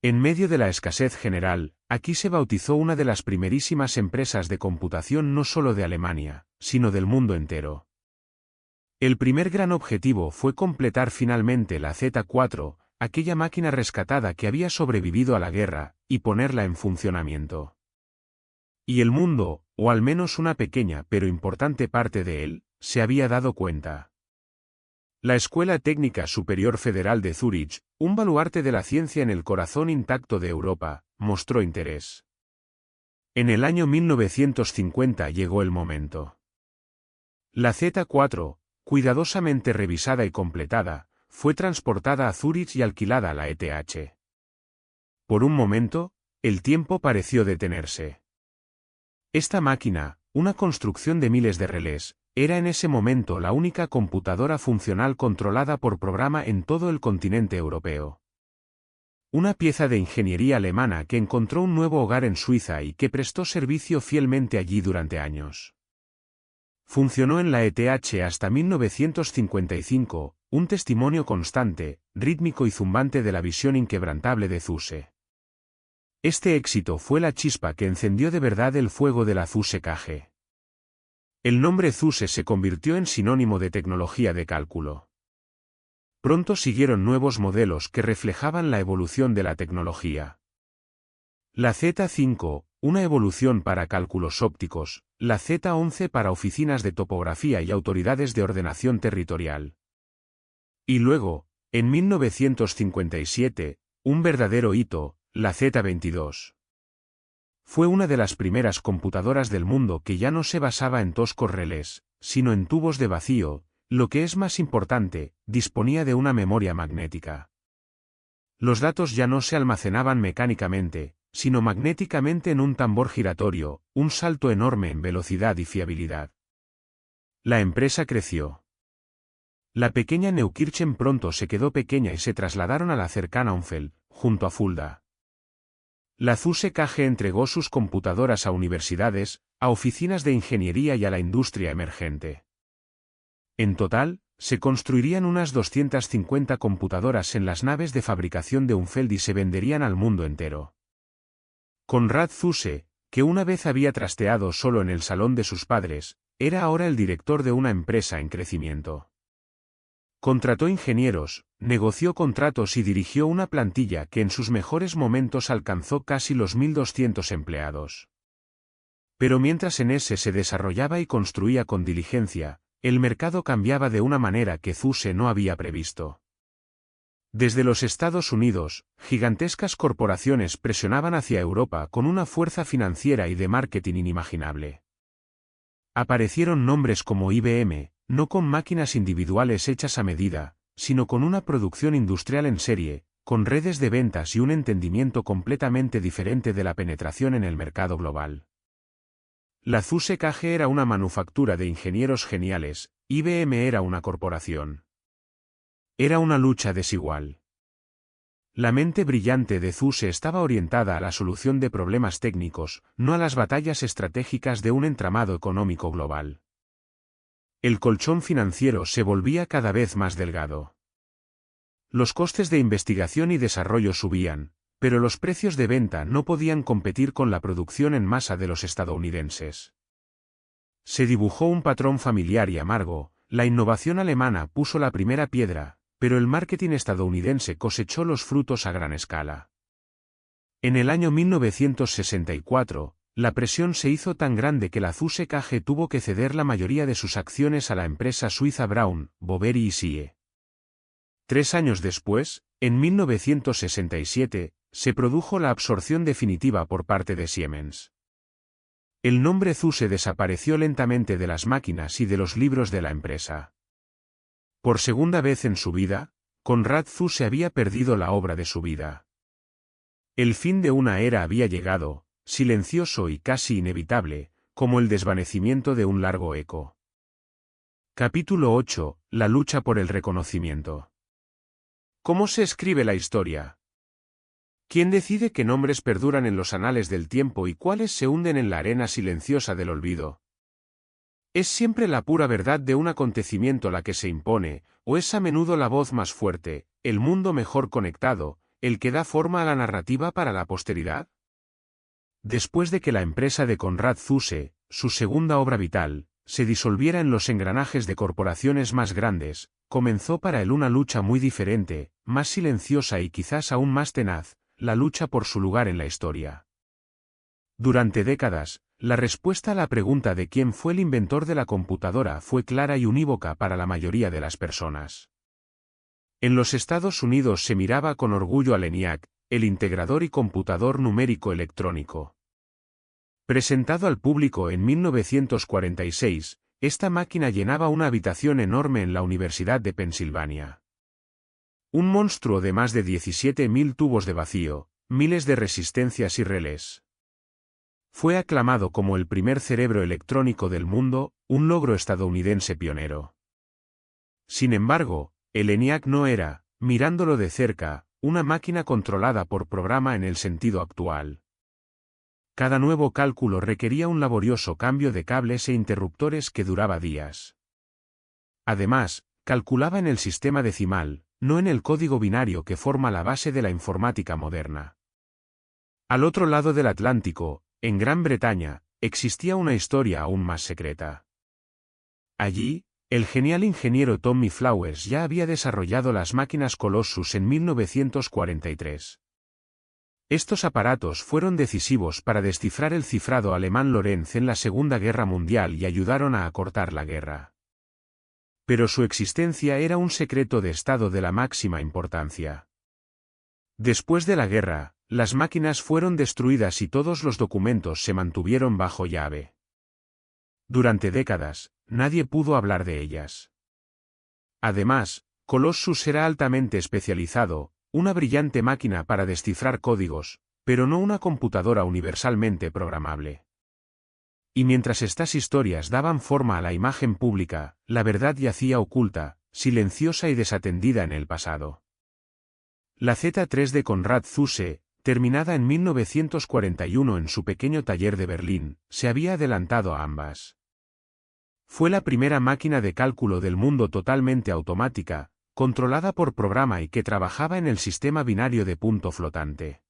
En medio de la escasez general, aquí se bautizó una de las primerísimas empresas de computación no solo de Alemania, sino del mundo entero. El primer gran objetivo fue completar finalmente la Z4, aquella máquina rescatada que había sobrevivido a la guerra, y ponerla en funcionamiento. Y el mundo, o al menos una pequeña pero importante parte de él, se había dado cuenta. La Escuela Técnica Superior Federal de Zúrich, un baluarte de la ciencia en el corazón intacto de Europa, mostró interés. En el año 1950 llegó el momento. La Z4, cuidadosamente revisada y completada, fue transportada a Zúrich y alquilada a la ETH. Por un momento, el tiempo pareció detenerse. Esta máquina, una construcción de miles de relés, era en ese momento la única computadora funcional controlada por programa en todo el continente europeo. Una pieza de ingeniería alemana que encontró un nuevo hogar en Suiza y que prestó servicio fielmente allí durante años. Funcionó en la ETH hasta 1955, un testimonio constante, rítmico y zumbante de la visión inquebrantable de Zuse. Este éxito fue la chispa que encendió de verdad el fuego de la Zuse KG. El nombre Zuse se convirtió en sinónimo de tecnología de cálculo. Pronto siguieron nuevos modelos que reflejaban la evolución de la tecnología. La Z5, una evolución para cálculos ópticos, la Z11 para oficinas de topografía y autoridades de ordenación territorial. Y luego, en 1957, un verdadero hito, la Z22. Fue una de las primeras computadoras del mundo que ya no se basaba en toscos relés, sino en tubos de vacío, lo que es más importante, disponía de una memoria magnética. Los datos ya no se almacenaban mecánicamente, sino magnéticamente en un tambor giratorio, un salto enorme en velocidad y fiabilidad. La empresa creció. La pequeña Neukirchen pronto se quedó pequeña y se trasladaron a la cercana Unfeld, junto a Fulda. La Zuse KG entregó sus computadoras a universidades, a oficinas de ingeniería y a la industria emergente. En total, se construirían unas 250 computadoras en las naves de fabricación de Unfeld y se venderían al mundo entero. Konrad Zuse, que una vez había trasteado solo en el salón de sus padres, era ahora el director de una empresa en crecimiento. Contrató ingenieros, negoció contratos y dirigió una plantilla que en sus mejores momentos alcanzó casi los 1.200 empleados. Pero mientras en ese se desarrollaba y construía con diligencia, el mercado cambiaba de una manera que Zuse no había previsto. Desde los Estados Unidos, gigantescas corporaciones presionaban hacia Europa con una fuerza financiera y de marketing inimaginable. Aparecieron nombres como IBM, no con máquinas individuales hechas a medida, sino con una producción industrial en serie, con redes de ventas y un entendimiento completamente diferente de la penetración en el mercado global. La Zuse KG era una manufactura de ingenieros geniales, IBM era una corporación. Era una lucha desigual. La mente brillante de Zuse estaba orientada a la solución de problemas técnicos, no a las batallas estratégicas de un entramado económico global. El colchón financiero se volvía cada vez más delgado. Los costes de investigación y desarrollo subían, pero los precios de venta no podían competir con la producción en masa de los estadounidenses. Se dibujó un patrón familiar y amargo, la innovación alemana puso la primera piedra, pero el marketing estadounidense cosechó los frutos a gran escala. En el año 1964, la presión se hizo tan grande que la Zuse KG tuvo que ceder la mayoría de sus acciones a la empresa suiza Braun, Boveri y Sie. 3 años después, en 1967, se produjo la absorción definitiva por parte de Siemens. El nombre Zuse desapareció lentamente de las máquinas y de los libros de la empresa. Por segunda vez en su vida, Konrad Zuse había perdido la obra de su vida. El fin de una era había llegado, silencioso y casi inevitable, como el desvanecimiento de un largo eco. Capítulo 8. La lucha por el reconocimiento. ¿Cómo se escribe la historia? ¿Quién decide qué nombres perduran en los anales del tiempo y cuáles se hunden en la arena silenciosa del olvido? ¿Es siempre la pura verdad de un acontecimiento la que se impone, o es a menudo la voz más fuerte, el mundo mejor conectado, el que da forma a la narrativa para la posteridad? Después de que la empresa de Konrad Zuse, su segunda obra vital, se disolviera en los engranajes de corporaciones más grandes, comenzó para él una lucha muy diferente, más silenciosa y quizás aún más tenaz, la lucha por su lugar en la historia. Durante décadas, la respuesta a la pregunta de quién fue el inventor de la computadora fue clara y unívoca para la mayoría de las personas. En los Estados Unidos se miraba con orgullo al ENIAC, el integrador y computador numérico electrónico. Presentado al público en 1946, esta máquina llenaba una habitación enorme en la Universidad de Pensilvania. Un monstruo de más de 17.000 tubos de vacío, miles de resistencias y relés. Fue aclamado como el primer cerebro electrónico del mundo, un logro estadounidense pionero. Sin embargo, el ENIAC no era, mirándolo de cerca, una máquina controlada por programa en el sentido actual. Cada nuevo cálculo requería un laborioso cambio de cables e interruptores que duraba días. Además, calculaba en el sistema decimal, no en el código binario que forma la base de la informática moderna. Al otro lado del Atlántico, en Gran Bretaña, existía una historia aún más secreta. Allí, el genial ingeniero Tommy Flowers ya había desarrollado las máquinas Colossus en 1943. Estos aparatos fueron decisivos para descifrar el cifrado alemán Lorenz en la Segunda Guerra Mundial y ayudaron a acortar la guerra. Pero su existencia era un secreto de Estado de la máxima importancia. Después de la guerra, las máquinas fueron destruidas y todos los documentos se mantuvieron bajo llave. Durante décadas, nadie pudo hablar de ellas. Además, Colossus era altamente especializado, una brillante máquina para descifrar códigos, pero no una computadora universalmente programable. Y mientras estas historias daban forma a la imagen pública, la verdad yacía oculta, silenciosa y desatendida en el pasado. La Z3 de Konrad Zuse, terminada en 1941 en su pequeño taller de Berlín, se había adelantado a ambas. Fue la primera máquina de cálculo del mundo totalmente automática, controlada por programa y que trabajaba en el sistema binario de punto flotante.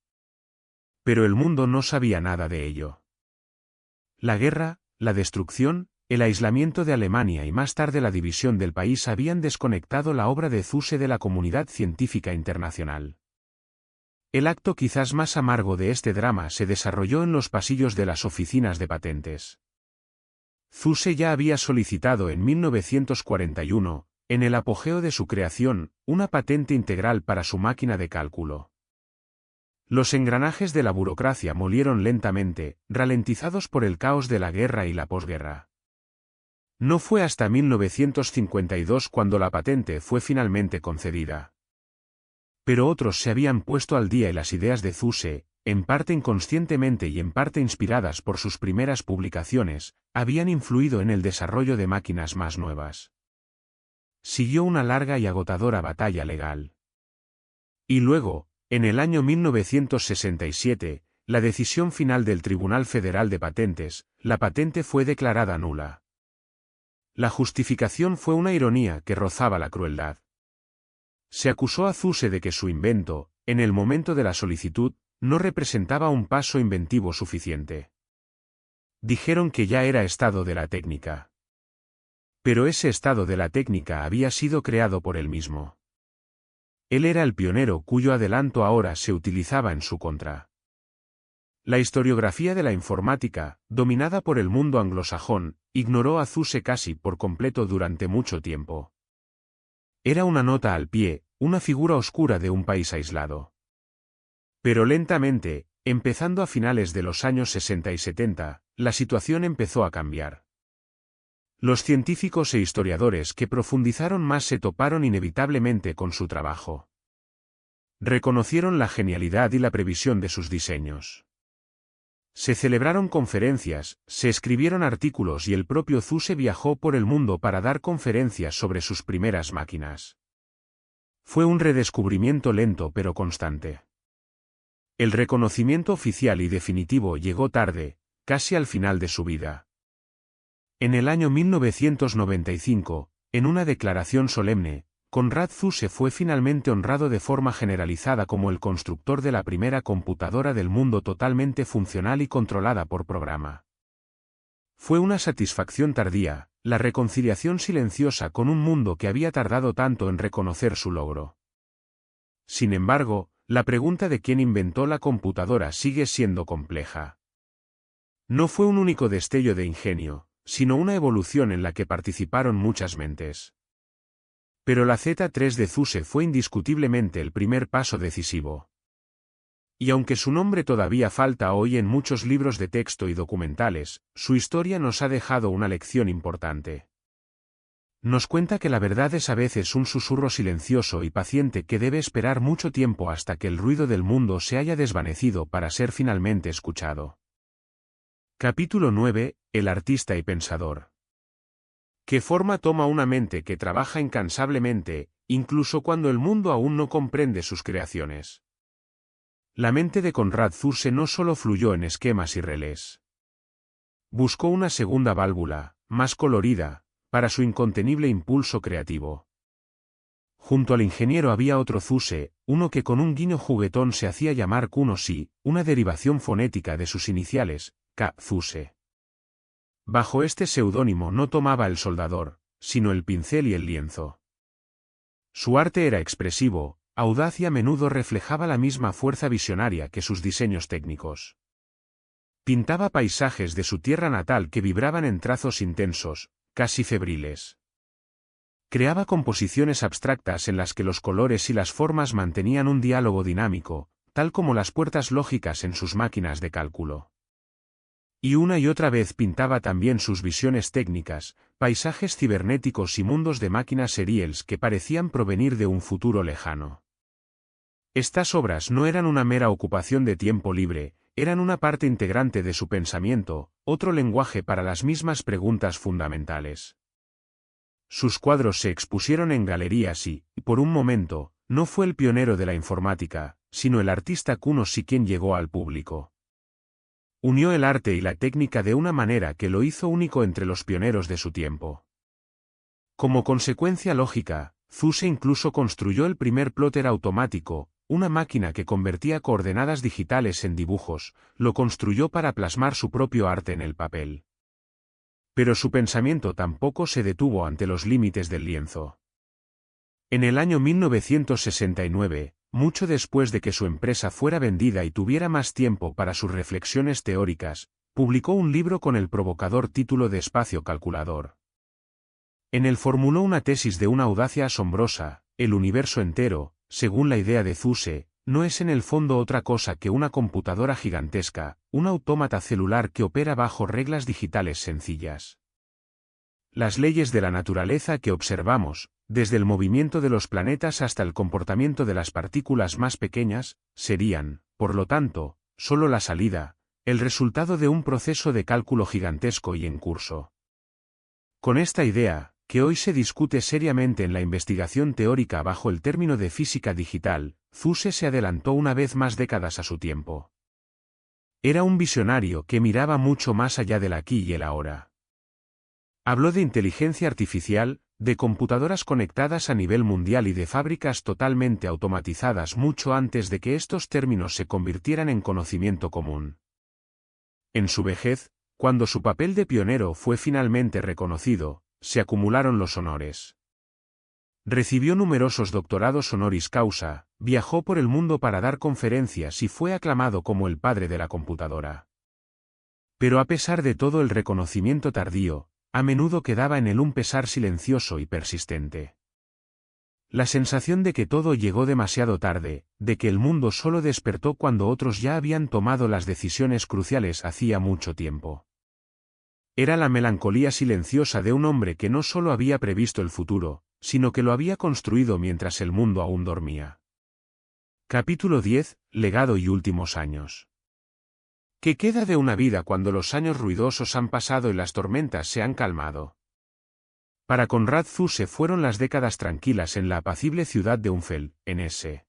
Pero el mundo no sabía nada de ello. La guerra, la destrucción, el aislamiento de Alemania y más tarde la división del país habían desconectado la obra de Zuse de la comunidad científica internacional. El acto quizás más amargo de este drama se desarrolló en los pasillos de las oficinas de patentes. Zuse ya había solicitado en 1941, en el apogeo de su creación, una patente integral para su máquina de cálculo. Los engranajes de la burocracia molieron lentamente, ralentizados por el caos de la guerra y la posguerra. No fue hasta 1952 cuando la patente fue finalmente concedida. Pero otros se habían puesto al día y las ideas de Zuse, en parte inconscientemente y en parte inspiradas por sus primeras publicaciones, habían influido en el desarrollo de máquinas más nuevas. Siguió una larga y agotadora batalla legal. Y luego, en el año 1967, la decisión final del Tribunal Federal de Patentes, la patente fue declarada nula. La justificación fue una ironía que rozaba la crueldad. Se acusó a Zuse de que su invento, en el momento de la solicitud, no representaba un paso inventivo suficiente. Dijeron que ya era estado de la técnica. Pero ese estado de la técnica había sido creado por él mismo. Él era el pionero cuyo adelanto ahora se utilizaba en su contra. La historiografía de la informática, dominada por el mundo anglosajón, ignoró a Zuse casi por completo durante mucho tiempo. Era una nota al pie, una figura oscura de un país aislado. Pero lentamente, empezando a finales de los años 60 y 70, la situación empezó a cambiar. Los científicos e historiadores que profundizaron más se toparon inevitablemente con su trabajo. Reconocieron la genialidad y la previsión de sus diseños. Se celebraron conferencias, se escribieron artículos y el propio Zuse viajó por el mundo para dar conferencias sobre sus primeras máquinas. Fue un redescubrimiento lento pero constante. El reconocimiento oficial y definitivo llegó tarde, casi al final de su vida. En el año 1995, en una declaración solemne, Konrad Zuse fue finalmente honrado de forma generalizada como el constructor de la primera computadora del mundo totalmente funcional y controlada por programa. Fue una satisfacción tardía, la reconciliación silenciosa con un mundo que había tardado tanto en reconocer su logro. Sin embargo, la pregunta de quién inventó la computadora sigue siendo compleja. No fue un único destello de ingenio, sino una evolución en la que participaron muchas mentes. Pero la Z3 de Zuse fue indiscutiblemente el primer paso decisivo. Y aunque su nombre todavía falta hoy en muchos libros de texto y documentales, su historia nos ha dejado una lección importante. Nos cuenta que la verdad es a veces un susurro silencioso y paciente que debe esperar mucho tiempo hasta que el ruido del mundo se haya desvanecido para ser finalmente escuchado. Capítulo 9. El artista y pensador. ¿Qué forma toma una mente que trabaja incansablemente, incluso cuando el mundo aún no comprende sus creaciones? La mente de Konrad Zuse no solo fluyó en esquemas y relés. Buscó una segunda válvula, más colorida, para su incontenible impulso creativo. Junto al ingeniero había otro Zuse, uno que con un guiño juguetón se hacía llamar Kuno-si, una derivación fonética de sus iniciales, K. Zuse. Bajo este seudónimo no tomaba el soldador, sino el pincel y el lienzo. Su arte era expresivo, audaz y a menudo reflejaba la misma fuerza visionaria que sus diseños técnicos. Pintaba paisajes de su tierra natal que vibraban en trazos intensos, casi febriles. Creaba composiciones abstractas en las que los colores y las formas mantenían un diálogo dinámico, tal como las puertas lógicas en sus máquinas de cálculo. Y una y otra vez pintaba también sus visiones técnicas, paisajes cibernéticos y mundos de máquinas seriales que parecían provenir de un futuro lejano. Estas obras no eran una mera ocupación de tiempo libre, eran una parte integrante de su pensamiento, otro lenguaje para las mismas preguntas fundamentales. Sus cuadros se expusieron en galerías y, por un momento, no fue el pionero de la informática, sino el artista Kuno-si quien llegó al público. Unió el arte y la técnica de una manera que lo hizo único entre los pioneros de su tiempo. Como consecuencia lógica, Zuse incluso construyó el primer plotter automático, una máquina que convertía coordenadas digitales en dibujos, lo construyó para plasmar su propio arte en el papel. Pero su pensamiento tampoco se detuvo ante los límites del lienzo. En el año 1969, mucho después de que su empresa fuera vendida y tuviera más tiempo para sus reflexiones teóricas, publicó un libro con el provocador título de Espacio Calculador. En él formuló una tesis de una audacia asombrosa: el universo entero, según la idea de Zuse, no es en el fondo otra cosa que una computadora gigantesca, un autómata celular que opera bajo reglas digitales sencillas. Las leyes de la naturaleza que observamos, desde el movimiento de los planetas hasta el comportamiento de las partículas más pequeñas, serían, por lo tanto, solo la salida, el resultado de un proceso de cálculo gigantesco y en curso. Con esta idea, que hoy se discute seriamente en la investigación teórica bajo el término de física digital, Zuse se adelantó una vez más décadas a su tiempo. Era un visionario que miraba mucho más allá del aquí y el ahora. Habló de inteligencia artificial, de computadoras conectadas a nivel mundial y de fábricas totalmente automatizadas mucho antes de que estos términos se convirtieran en conocimiento común. En su vejez, cuando su papel de pionero fue finalmente reconocido, se acumularon los honores. Recibió numerosos doctorados honoris causa, viajó por el mundo para dar conferencias y fue aclamado como el padre de la computadora. Pero a pesar de todo el reconocimiento tardío, a menudo quedaba en él un pesar silencioso y persistente. La sensación de que todo llegó demasiado tarde, de que el mundo solo despertó cuando otros ya habían tomado las decisiones cruciales hacía mucho tiempo. Era la melancolía silenciosa de un hombre que no solo había previsto el futuro, sino que lo había construido mientras el mundo aún dormía. Capítulo 10. Legado y últimos años. ¿Qué queda de una vida cuando los años ruidosos han pasado y las tormentas se han calmado? Para Konrad Zuse fueron las décadas tranquilas en la apacible ciudad de Umfeld, en S.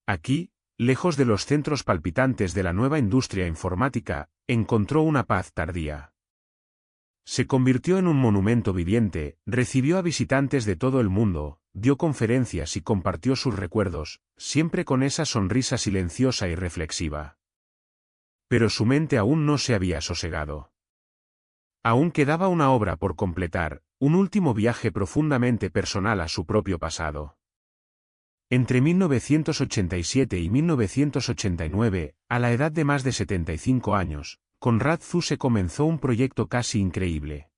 Aquí, lejos de los centros palpitantes de la nueva industria informática, encontró una paz tardía. Se convirtió en un monumento viviente, recibió a visitantes de todo el mundo, dio conferencias y compartió sus recuerdos, siempre con esa sonrisa silenciosa y reflexiva. Pero su mente aún no se había sosegado. Aún quedaba una obra por completar, un último viaje profundamente personal a su propio pasado. Entre 1987 y 1989, a la edad de más de 75 años, Konrad Zuse comenzó un proyecto casi increíble.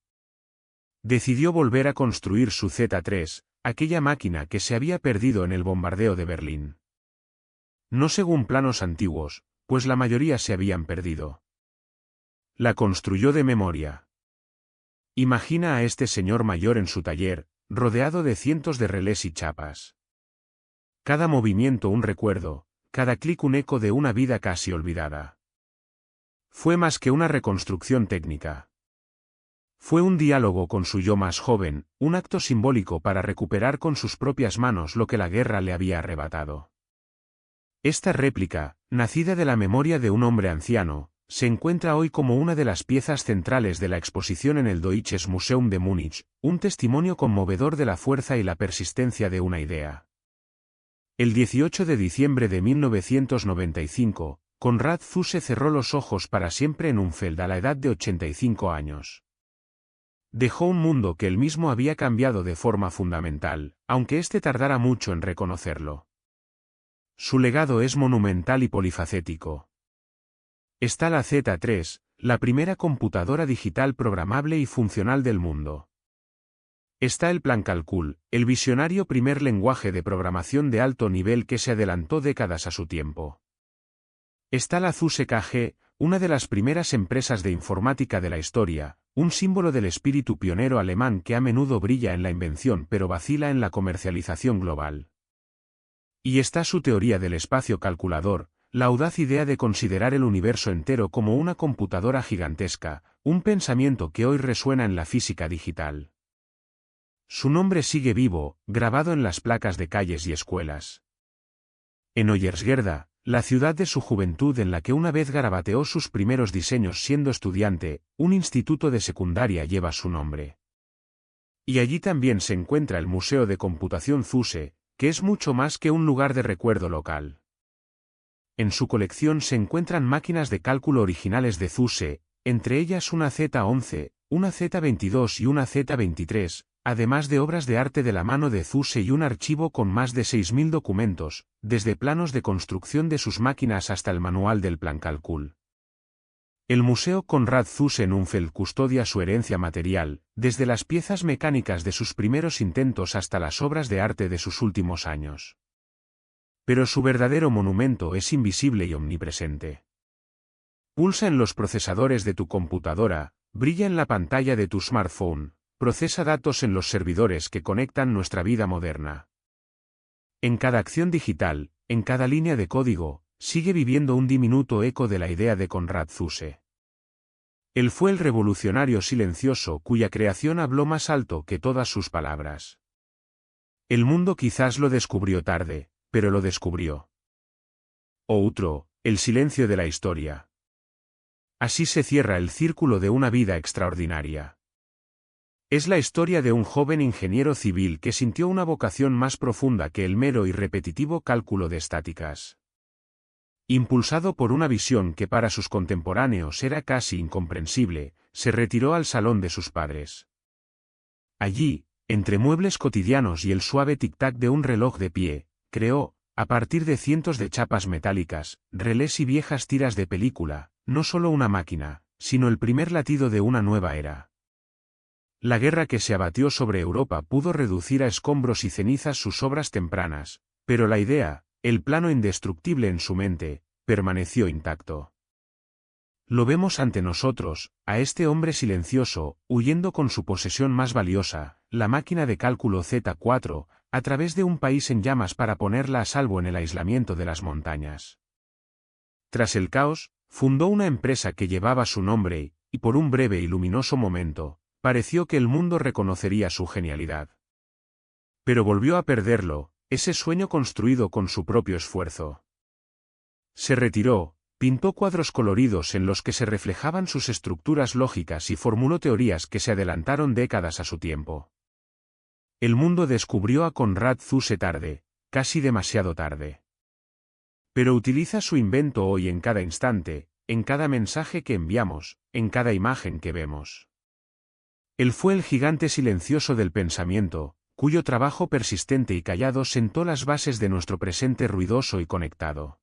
Decidió volver a construir su Z3, aquella máquina que se había perdido en el bombardeo de Berlín. No según planos antiguos, pues la mayoría se habían perdido. La construyó de memoria. Imagina a este señor mayor en su taller, rodeado de cientos de relés y chapas. Cada movimiento un recuerdo, cada clic un eco de una vida casi olvidada. Fue más que una reconstrucción técnica. Fue un diálogo con su yo más joven, un acto simbólico para recuperar con sus propias manos lo que la guerra le había arrebatado. Esta réplica, nacida de la memoria de un hombre anciano, se encuentra hoy como una de las piezas centrales de la exposición en el Deutsches Museum de Múnich, un testimonio conmovedor de la fuerza y la persistencia de una idea. El 18 de diciembre de 1995, Konrad Zuse cerró los ojos para siempre en Umfeld a la edad de 85 años. Dejó un mundo que él mismo había cambiado de forma fundamental, aunque éste tardara mucho en reconocerlo. Su legado es monumental y polifacético. Está la Z3, la primera computadora digital programable y funcional del mundo. Está el Plankalkül, el visionario primer lenguaje de programación de alto nivel que se adelantó décadas a su tiempo. Está la Zuse KG, una de las primeras empresas de informática de la historia, un símbolo del espíritu pionero alemán que a menudo brilla en la invención pero vacila en la comercialización global. Y está su teoría del espacio calculador, la audaz idea de considerar el universo entero como una computadora gigantesca, un pensamiento que hoy resuena en la física digital. Su nombre sigue vivo, grabado en las placas de calles y escuelas. En Hoyerswerda, la ciudad de su juventud en la que una vez garabateó sus primeros diseños siendo estudiante, un instituto de secundaria lleva su nombre. Y allí también se encuentra el Museo de Computación Zuse, que es mucho más que un lugar de recuerdo local. En su colección se encuentran máquinas de cálculo originales de Zuse, entre ellas una Z11, una Z22 y una Z23, además de obras de arte de la mano de Zuse y un archivo con más de 6.000 documentos, desde planos de construcción de sus máquinas hasta el manual del Plankalkül. El Museo Konrad Zuse en Umfeld custodia su herencia material, desde las piezas mecánicas de sus primeros intentos hasta las obras de arte de sus últimos años. Pero su verdadero monumento es invisible y omnipresente. Pulsa en los procesadores de tu computadora, brilla en la pantalla de tu smartphone, procesa datos en los servidores que conectan nuestra vida moderna. En cada acción digital, en cada línea de código, sigue viviendo un diminuto eco de la idea de Konrad Zuse. Él fue el revolucionario silencioso cuya creación habló más alto que todas sus palabras. El mundo quizás lo descubrió tarde, pero lo descubrió. Outro, el silencio de la historia. Así se cierra el círculo de una vida extraordinaria. Es la historia de un joven ingeniero civil que sintió una vocación más profunda que el mero y repetitivo cálculo de estáticas. Impulsado por una visión que para sus contemporáneos era casi incomprensible, se retiró al salón de sus padres. Allí, entre muebles cotidianos y el suave tic-tac de un reloj de pie, creó, a partir de cientos de chapas metálicas, relés y viejas tiras de película, no solo una máquina, sino el primer latido de una nueva era. La guerra que se abatió sobre Europa pudo reducir a escombros y cenizas sus obras tempranas, pero la idea, el plano indestructible en su mente, permaneció intacto. Lo vemos ante nosotros, a este hombre silencioso, huyendo con su posesión más valiosa, la máquina de cálculo Z4, a través de un país en llamas para ponerla a salvo en el aislamiento de las montañas. Tras el caos, fundó una empresa que llevaba su nombre y por un breve y luminoso momento, pareció que el mundo reconocería su genialidad. Pero volvió a perderlo, ese sueño construido con su propio esfuerzo. Se retiró, pintó cuadros coloridos en los que se reflejaban sus estructuras lógicas y formuló teorías que se adelantaron décadas a su tiempo. El mundo descubrió a Konrad Zuse tarde, casi demasiado tarde. Pero utiliza su invento hoy en cada instante, en cada mensaje que enviamos, en cada imagen que vemos. Él fue el gigante silencioso del pensamiento, cuyo trabajo persistente y callado sentó las bases de nuestro presente ruidoso y conectado.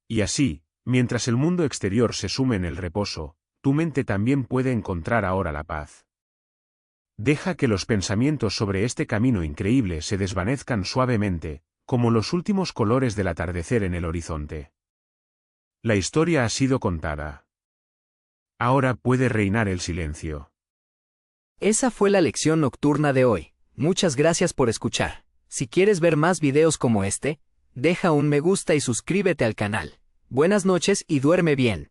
Y así, mientras el mundo exterior se sume en el reposo, tu mente también puede encontrar ahora la paz. Deja que los pensamientos sobre este camino increíble se desvanezcan suavemente, como los últimos colores del atardecer en el horizonte. La historia ha sido contada. Ahora puede reinar el silencio.
Esa fue la lección nocturna de hoy. Muchas gracias por escuchar. Si quieres ver más videos como este, deja un me gusta y suscríbete al canal. Buenas noches y duerme bien.